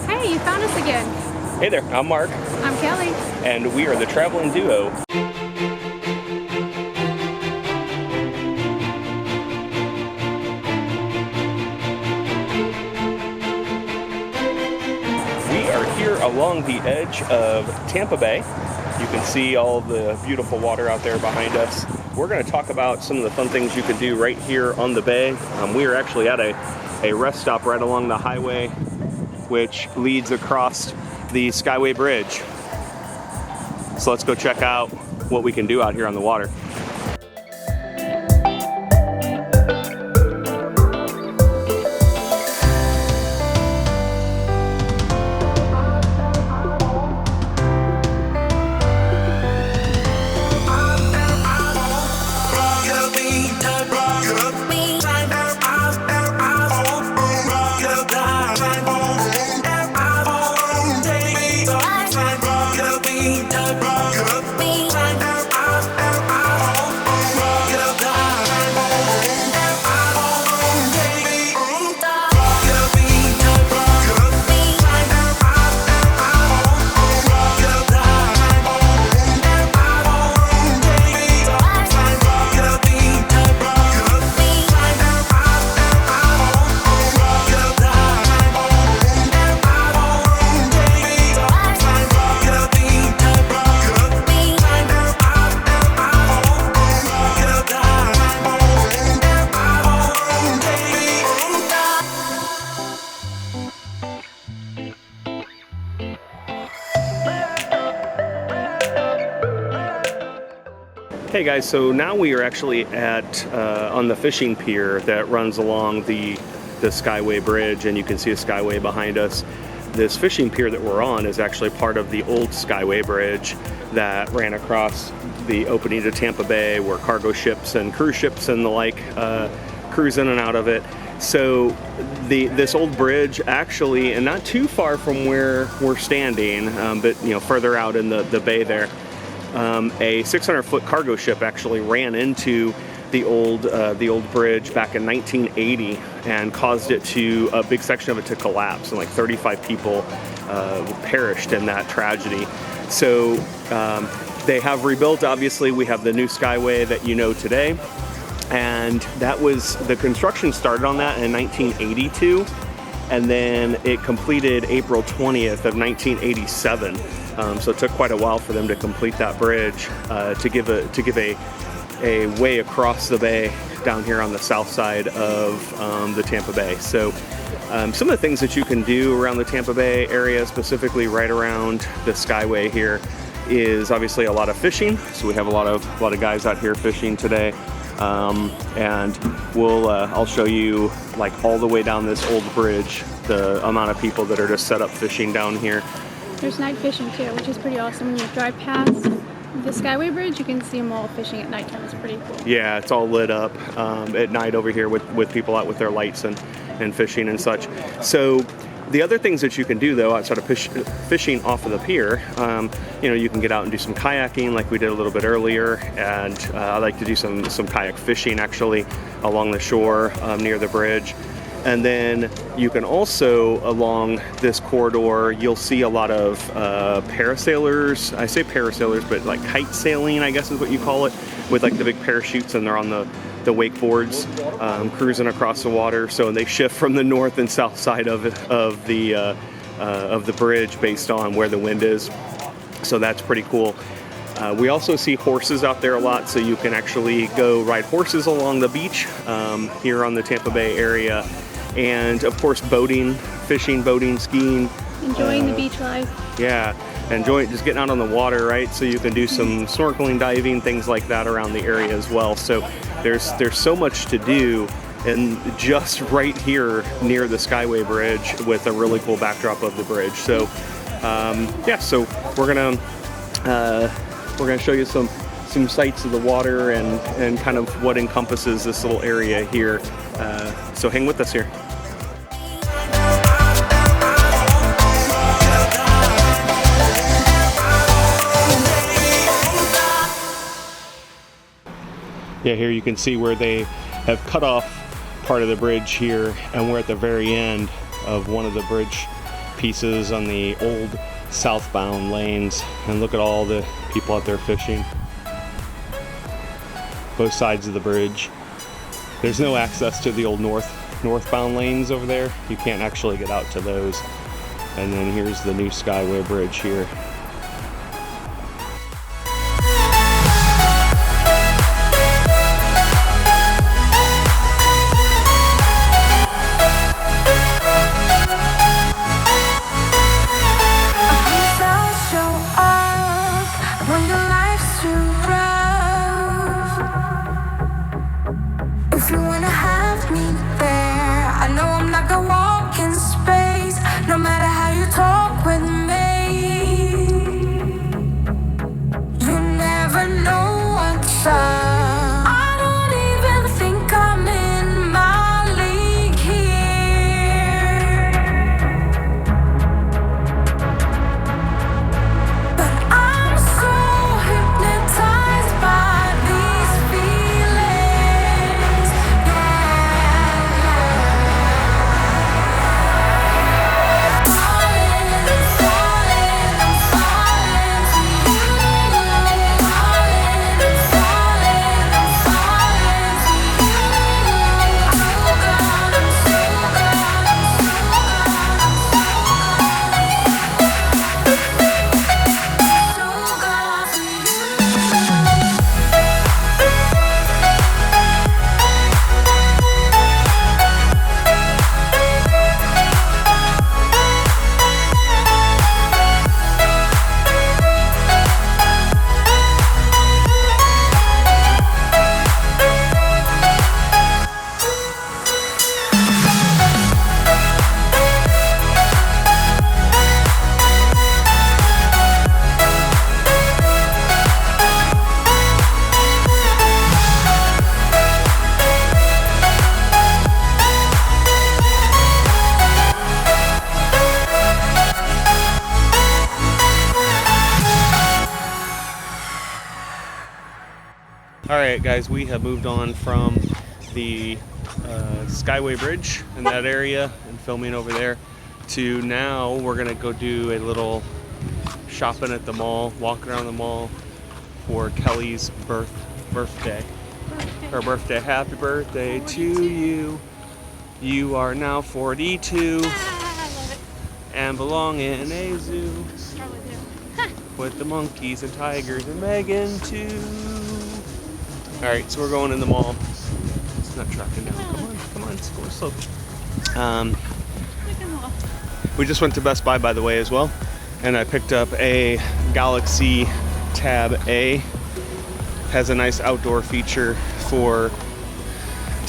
Hey, you found us again. Hey there, I'm Mark. I'm Kelly. And we are the traveling duo. We are here along the edge of Tampa Bay. You can see all the beautiful water out there behind us. We're going to talk about some of the fun things you can do right here on the bay. We are actually at a rest stop right along the highway, which leads across the Skyway Bridge. So let's go check out what we can do out here on the water. Hey guys, so now we are actually at on the fishing pier that runs along the Skyway Bridge, and you can see a Skyway behind us. This fishing pier that we're on is actually part of the old Skyway Bridge that ran across the opening to Tampa Bay, where cargo ships and cruise ships and the like cruise in and out of it. So this old bridge actually, and not too far from where we're standing, but further out in the bay there, a 600-foot cargo ship actually ran into the old bridge back in 1980 and caused a big section of it to collapse, and like 35 people perished in that tragedy. So they have rebuilt. Obviously, we have the new Skyway that you know today, and the construction started on that in 1982, and then it completed April 20th of 1987. So it took quite a while for them to complete that bridge to give a way across the bay down here on the south side of the Tampa Bay. So some of the things that you can do around the Tampa Bay area, specifically right around the Skyway here, is obviously a lot of fishing. So we have a lot of guys out here fishing today, and I'll show you like all the way down this old bridge the amount of people that are just set up fishing down here. There's night fishing too, which is pretty awesome. When you drive past the Skyway Bridge, you can see them all fishing at nighttime. It's pretty cool. Yeah, it's all lit up at night over here with people out with their lights and fishing and such. So the other things that you can do, though, outside of fishing off of the pier, you can get out and do some kayaking like we did a little bit earlier, and I like to do some kayak fishing actually along the shore near the bridge. And then you can also, along this corridor, you'll see a lot of parasailers. I say parasailers, but like kite sailing, I guess is what you call it, with like the big parachutes, and they're on the wakeboards cruising across the water. So they shift from the north and south side of the bridge based on where the wind is. So that's pretty cool. We also see horses out there a lot, so you can actually go ride horses along the beach here on the Tampa Bay area. And of course, boating, fishing, skiing. Enjoying the beach life. Yeah, enjoying just getting out on the water, right? So you can do some snorkeling, diving, things like that around the area as well. So there's so much to do, and just right here near the Skyway Bridge with a really cool backdrop of the bridge. So so we're gonna show you some sights of the water and kind of what encompasses this little area here. So hang with us here. Yeah, here you can see where they have cut off part of the bridge here, and we're at the very end of one of the bridge pieces on the old southbound lanes. And look at all the people out there fishing. Both sides of the bridge. There's no access to the old northbound lanes over there. You can't actually get out to those. And then here's the new Skyway bridge here. Alright guys, we have moved on from the Skyway Bridge in that area and filming over there to now we're going to go do a little shopping at the mall, walk around the mall for Kellie's birthday. Her birthday. Happy birthday to you. You are now 42 and belong in a zoo with the monkeys and tigers and Meghan too. Alright, so we're going in the mall. It's not tracking down. Come on, it's going slow. We just went to Best Buy, by the way, as well. And I picked up a Galaxy Tab A. Has a nice outdoor feature to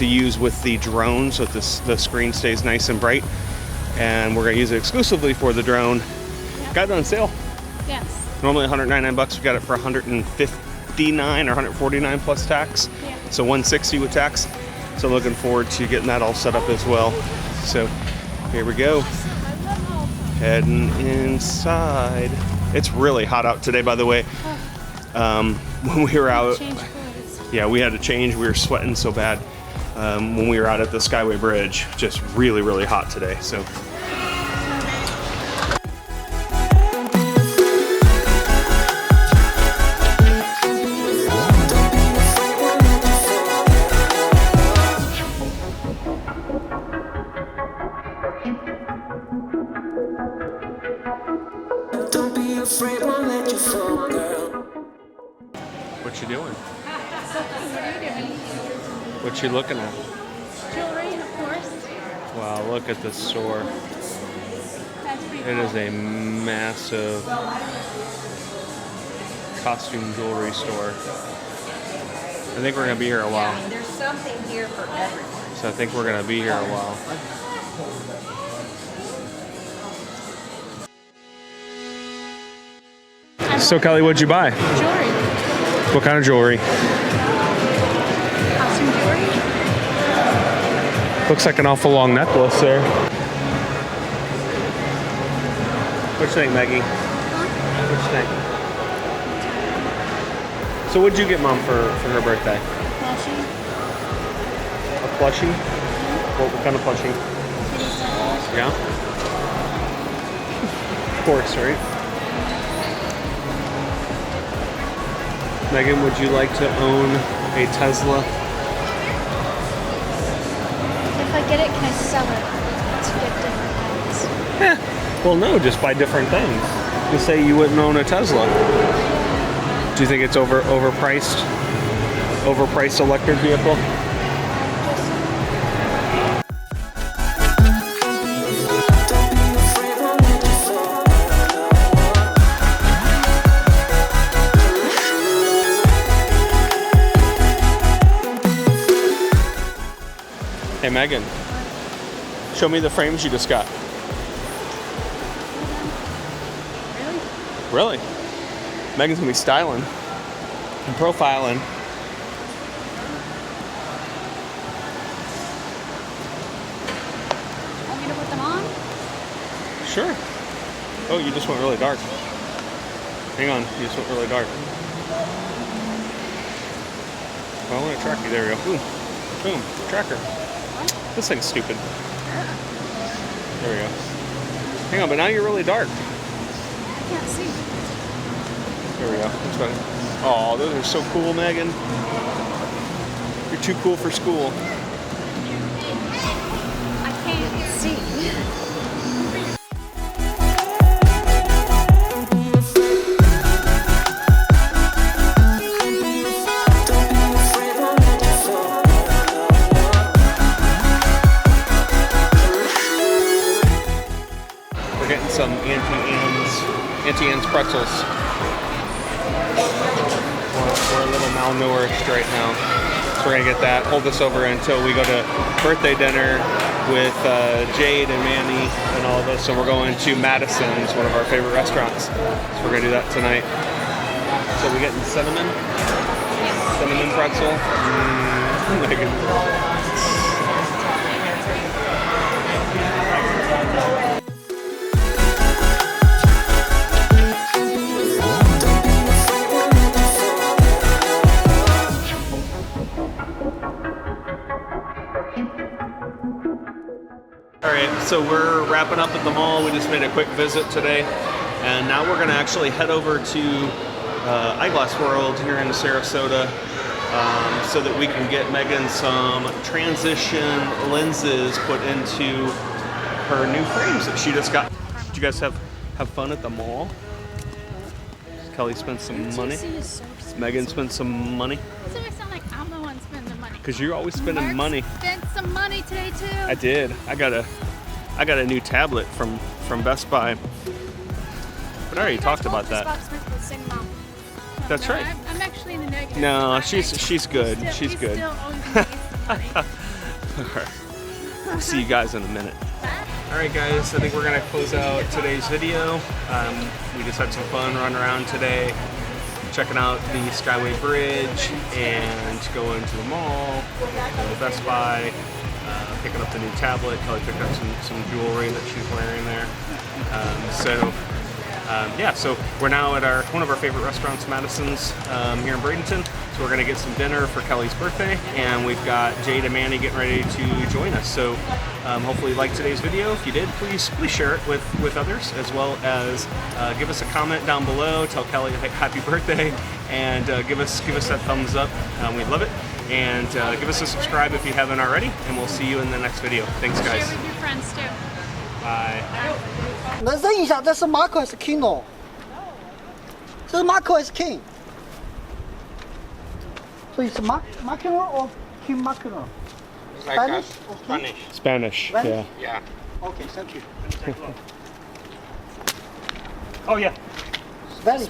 use with the drone, so that the screen stays nice and bright. And we're going to use it exclusively for the drone. Yep. Got it on sale. Yes. Normally $199. We got it for $159 or $149 plus tax. Yeah. So $160 with tax. So looking forward to getting that all set up as well. So here we go. Heading inside. It's really hot out today, by the way. When we were out, yeah, we had to change. We were sweating so bad when we were out at the Skyway Bridge. Just really, really hot today. So. What you doing? What you looking at? Jewelry, of course. Wow, look at this store. It is a massive costume jewelry store. I think we're going to be here a while. Yeah, there's something here for everyone. So I think we're going to be here a while. So Kelly, what'd you buy? Jewelry. What kind of jewelry? Costume jewelry. Looks like an awful long necklace there. What you think, Maggie? What you think? So what'd you get Mom for her birthday? Plushie. A plushie? What kind of plushie? Kitty stuff. Yeah? course, right? Megan, would you like to own a Tesla? If I get it, can I sell it to get different things? Well, no, just buy different things. You say you wouldn't own a Tesla. Do you think it's overpriced? Overpriced electric vehicle? Hey Megan, show me the frames you just got. Really? Megan's gonna be styling and profiling. Want me to put them on? Sure. Oh, you just went really dark. Hang on, you just went really dark. Oh, I want to track you. There we go. Boom. Boom. Tracker. This thing's stupid. There we go. Hang on, but now you're really dark. I can't see. There we go. That's better. Oh, those are so cool, Megan. You're too cool for school. I can't see. We're getting some Auntie Anne's pretzels. We're a little malnourished right now, so we're gonna get that. Hold this over until we go to birthday dinner with Jade and Manny and all of us. So we're going to Madison's, one of our favorite restaurants. So we're gonna do that tonight. So we getting cinnamon pretzel. Megan. Alright, so we're wrapping up at the mall. We just made a quick visit today, and now we're going to actually head over to Eyeglass World here in Sarasota so that we can get Megan some transition lenses put into her new frames that she just got. Did you guys have fun at the mall? Kelly spent some money. Megan spent some money. Why does it sound like I'm the one spending money? Because you're always spending money. Spent some money today too. I did. I got a new tablet from Best Buy. But I already talked about that. That's right. I'm actually in the negative. No, she's good. She's good. Still always making some money. Alright. I'll see you guys in a minute. Alright guys, I think we're gonna close out today's video. We just had some fun running around today, checking out the Skyway Bridge and going to the mall, going to Best Buy, picking up the new tablet. Kelly picked up some jewelry that she's wearing there. So we're now at one of our favorite restaurants, Madison's, here in Bradenton. So we're gonna get some dinner for Kelly's birthday, and we've got Jade and Manny getting ready to join us. So hopefully you liked today's video. If you did, please share it with others, as well as give us a comment down below, tell Kelly happy birthday, and give us that thumbs up. We'd love it. And give us a subscribe if you haven't already, and we'll see you in the next video. Thanks guys. Share with your friends too. Bye. 能认一下，这是 Marco 还是 King 哦？这是 Marco 还是 King？ 所以是 Marco or King Marco？ Spanish? Spanish. Spanish? Yeah. Okay, thank you. Oh yeah. Spanish.